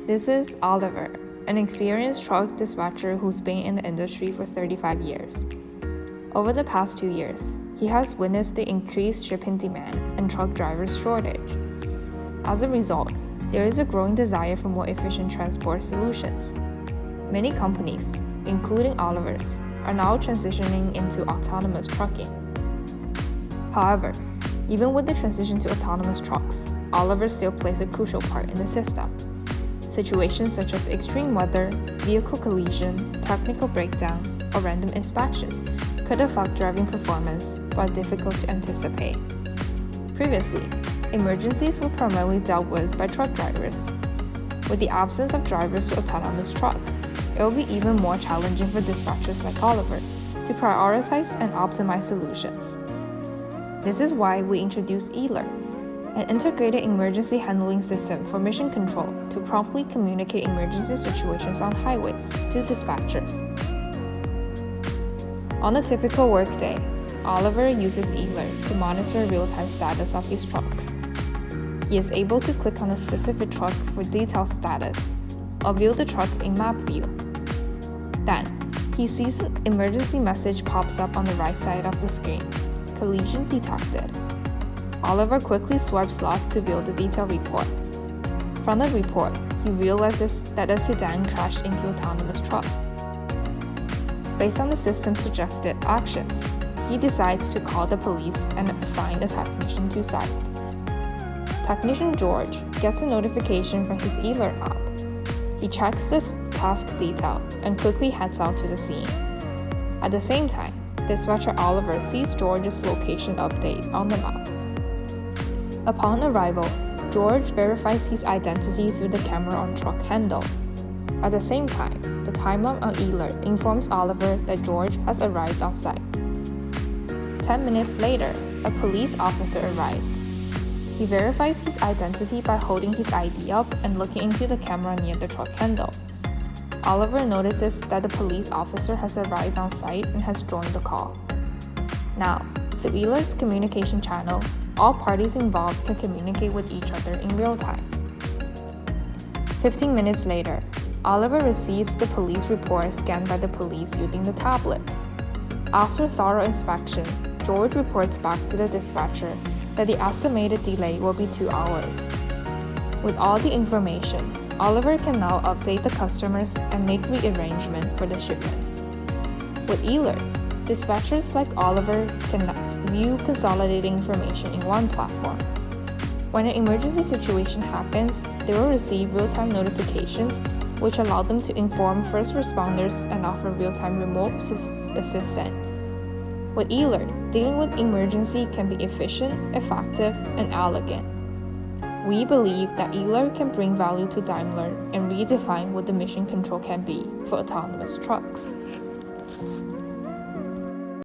This is Oliver, an experienced truck dispatcher who's been in the industry for 35 years. Over the past 2 years, he has witnessed the increased shipping demand and truck drivers' shortage. As a result, there is a growing desire for more efficient transport solutions. Many companies, including Oliver's, are now transitioning into autonomous trucking. However, even with the transition to autonomous trucks, Oliver still plays a crucial part in the system. Situations such as extreme weather, vehicle collision, technical breakdown, or random inspections could affect driving performance but are difficult to anticipate. Previously, emergencies were primarily dealt with by truck drivers. With the absence of drivers to autonomous truck, it will be even more challenging for dispatchers like Oliver to prioritize and optimize solutions. This is why we introduced Elert, an integrated emergency handling system for mission control to promptly communicate emergency situations on highways to dispatchers. On a typical workday, Oliver uses Elert to monitor real-time status of his trucks. He is able to click on a specific truck for detailed status, or view the truck in map view. Then, he sees an emergency message pops up on the right side of the screen. Collision detected. Oliver quickly swipes left to view the detailed report. From the report, he realizes that a sedan crashed into an autonomous truck. Based on the system's suggested actions, he decides to call the police and assign a technician to site. Technician George gets a notification from his Elert app. He checks the task detail and quickly heads out to the scene. At the same time, dispatcher Oliver sees George's location update on the map. Upon arrival, George verifies his identity through the camera on truck handle. At the same time, the timer on Elert informs Oliver that George has arrived on site. 10 minutes later, a police officer arrived. He verifies his identity by holding his ID up and looking into the camera near the truck handle. Oliver notices that the police officer has arrived on site and has joined the call. Now, through Elert's communication channel, all parties involved can communicate with each other in real time. 15 minutes later, Oliver receives the police report scanned by the police using the tablet. After thorough inspection, George reports back to the dispatcher that the estimated delay will be 2 hours. With all the information, Oliver can now update the customers and make rearrangement for the shipment. With Elert, dispatchers like Oliver can view consolidated information in one platform. When an emergency situation happens, they will receive real-time notifications which allow them to inform first responders and offer real-time remote assistance. With Elert, dealing with emergency can be efficient, effective, and elegant. We believe that Elert can bring value to Daimler and redefine what the mission control can be for autonomous trucks.